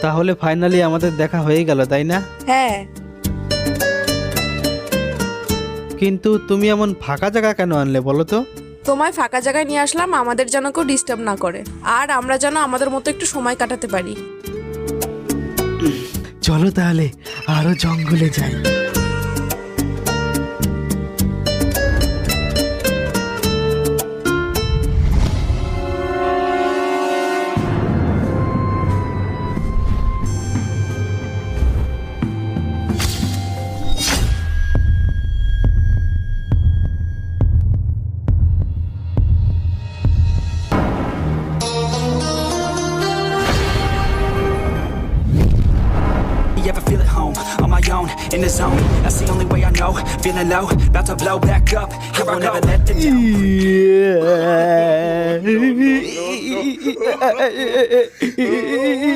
তাহলে ফাইনালি আমাদের দেখা হয়ে গেল, তাই না? হ্যাঁ, কিন্তু তুমি এমন ফাঁকা জায়গা কেন আনলে বলো তো? তোমায় ফাঁকা জায়গায় নিয়ে আসলাম আমাদের যেন কেউ ডিস্টার্ব না করে, আর আমরা যেন আমাদের মতো একটু সময় কাটাতে পারি। চলো তাহলে আরো জঙ্গলে যাই। You ever feel at home, on my own, in the zone? That's the only way I know. Feeling low, about to blow back up. Here I never let the down.